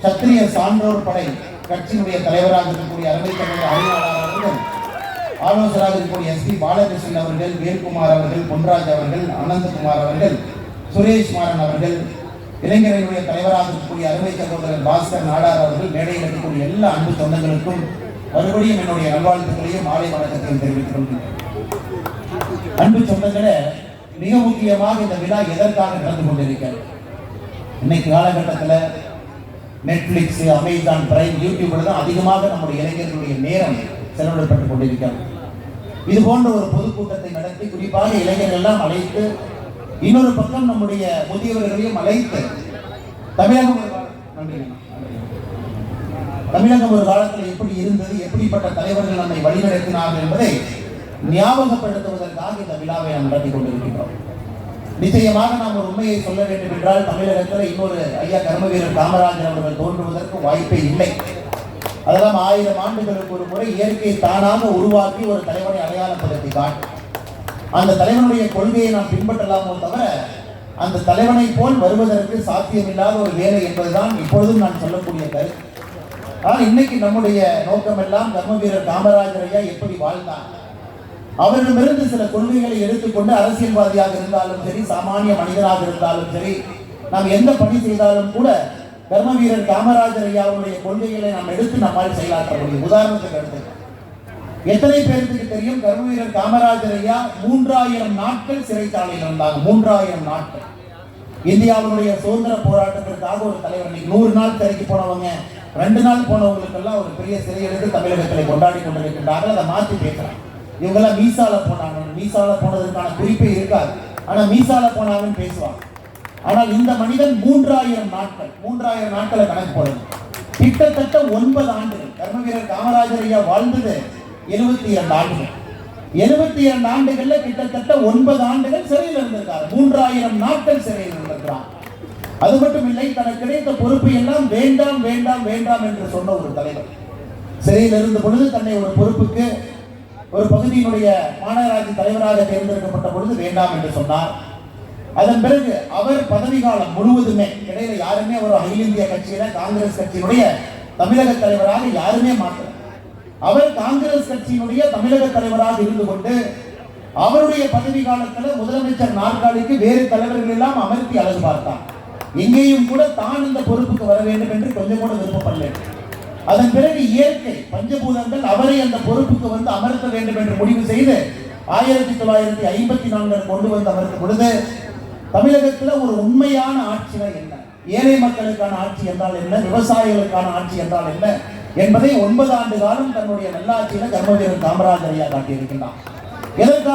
சத்திரிய சான்றோர் படை கட்சியினுடைய தலைவராக இருக்கக்கூடிய அருமை தமிழர் அறிவாளர் அவர்கள், ஆலோசகராக இருக்கக்கூடிய எஸ் பி பாலகிருஷ்ணன் அவர்கள், வேல்குமார் அவர்கள், பொன்ராஜ் அவர்கள், அனந்தகுமார் அவர்கள், சுரேஷ் மாறன் அவர்கள், இளைஞர்களுடைய தலைவராக இருக்கக்கூடிய அருமை சகோதரர் பாஸ்கர் நாடார் அவர்கள், மேடையில் இருக்கக்கூடிய எல்லா அன்பு சொந்தங்களுக்கும் மறுபடியும் என்னுடைய நல்வாழ்த்துக்களையும் மாலை வணக்கத்தையும் தெரிவித்துக் கொள்கிறேன். அன்பு சொந்தங்களே, மிக முக்கியமாக இந்த விழா எதற்காக நடந்து கொண்டிருக்கிறது? இன்னைக்கு காலகட்டத்தில் நெட்ஃபிளிக்ஸ், அமேசான் பிரைம், யூடியூப்ல தான் அதிகமாக நம்முடைய இளைஞர்களுடைய நேரம் செலவிடப்பட்டுக் கொண்டிருக்கிறது. இது போன்ற ஒரு பொதுக்கூட்டத்தை நடத்தி குறிப்பாக இளைஞர்கள் எல்லாம் அழைத்து, இன்னொரு பக்கம் நம்முடைய முதியவர்களையும் அழைத்து, தமிழகம் ஒரு காலத்தில் எப்படி இருந்தது, எப்படிப்பட்ட தலைவர்கள் நம்மை வழிநடத்தினார்கள் என்பதை ஞாபகப்படுத்துவதற்காக இந்த விழாவை நாம் நடத்தி கொண்டிருக்கிறோம். நிச்சயமாக நாம் ஒரு உண்மையை சொல்ல வேண்டும் என்றால், தமிழகத்தில் இன்னொரு ஐயா கர்மவீரர் காமராஜர் அவர்கள் தோன்றுவதற்கு வாய்ப்பே இல்லை. அதெல்லாம் 1000 ஆண்டுகளுக்கு ஒரு முறை இயற்கை தானாக உருவாக்கி ஒரு தலைவனை அடையாளப்படுத்தி காட்டும். அந்த தலைவனுடைய கொள்கையை நாம் பின்பற்றலாமோ தவிர, அந்த தலைவனை போல் வருவதற்கு சாத்தியமில்லாத ஒரு வேலை என்பதுதான் இப்பொழுதும் நான் சொல்லக்கூடிய கருத்து. ஆனால் இன்னைக்கு நம்முடைய நோக்கம் எல்லாம் கர்மவீரர் காமராஜர் ஐயா எப்படி வாழ்ந்தார், அவரிடமிருந்து சில கொள்கைகளை எடுத்துக்கொண்டு அரசியல்வாதியாக இருந்தாலும் சரி, சாமானிய மனிதராக இருந்தாலும் சரி, நாம் எந்த பணி செய்தாலும் கூட கர்மவீரர் காமராஜர் ஐயாவுடைய கொள்கைகளை நாம் எடுத்து நம்மால் செயலாற்ற முடியும். உதாரணத்துக்கு எடுத்து, எத்தனை பேருக்கு தெரியும் கர்மவீரர் காமராஜர் ஐயா 3000 நாட்கள் சிறைச்சாலையில் இருந்தாங்க. 3000 நாட்கள். இந்தியாவுடைய சுதந்திர போராட்டத்திற்காக ஒரு தலைவர். 100 நாள் சிறைக்கு போனவங்க, 2 நாள் போனவங்களுக்கெல்லாம் ஒரு பெரிய சிறை எடுத்து தமிழகத்தில் கொண்டாடி கொண்டிருக்கின்றார்கள். அதை மாற்றி பேசுறாங்க. இவங்கெல்லாம் மீசால போனாங்க, மீசால போனதற்கான குறிப்பே இருக்காது, ஆனா மீசால போனாங்கன்னு பேசுவாங்க. ஆனால் இந்த மனிதன் 3000 நாட்களை கணக்கு போடுது. கிட்டத்தட்ட 9 ஆண்டுகள். கர்மவீரர் காமராஜர் ஐயா வாழ்ந்தது 72 ஆண்டுகள். 72 ஆண்டுகள்ல கிட்டத்தட்ட 9 ஆண்டுகள் சிறையில் இருந்திருக்காரு. 3000 நாட்கள் சிறையில் இருந்திருக்கிறார். அது மட்டும் இல்லை, தனக்கு கிடைத்த பொறுப்பை எல்லாம் வேண்டாம் வேண்டாம் வேண்டாம் என்று சொன்ன ஒரு தலைவர். சிறையில் இருந்த பொழுது தன்னை ஒரு பொறுப்புக்கு, ஒரு பகுதியினுடைய மாநகராட்சி தலைவராக தேர்ந்தெடுக்கப்பட்ட பொழுது வேண்டாம் என்று சொன்னார். அதன் பிறகு அவர் பதவி காலம் முழுவதுமே, இடையில யாருமே ஒரு அகில இந்திய கட்சியில காங்கிரஸ் கட்சியினுடைய தமிழக தலைவராக யாருமே மாற்ற, அவர் காங்கிரஸ் கட்சியினுடைய தமிழக தலைவராக இருந்து கொண்டு அவருடைய பதவி காலத்தில் முதலமைச்சர் நாற்காலிக்கு வேறு தலைவர்கள் எல்லாம் அமர்த்தி அழகு பார்த்தார். எங்கேயும் கூட தான் இந்த பொறுப்புக்கு வர வேண்டும் என்று கொஞ்சம் கூட விருப்பப்படல. அதன் பிறகு இயற்கை பஞ்சபூதங்கள் அவரை அந்த பொறுப்புக்கு வந்து அமர்த்த வேண்டும் என்று முடிவு செய்து 1954 கொண்டு வந்து அமர்த்த பொழுது, தமிழகத்தில் ஒரு உண்மையான ஆட்சினா என்ன, ஏழை மக்களுக்கான ஆட்சி என்றால் என்ன, விவசாயிகளுக்கான ஆட்சி என்றால் என்ன என்பதை 9 ஆண்டு காலம் தன்னுடைய நல்லாட்சியில கர்மவீரர் காமராஜர் ஐயா காட்டியிருக்கின்றார். எதற்காக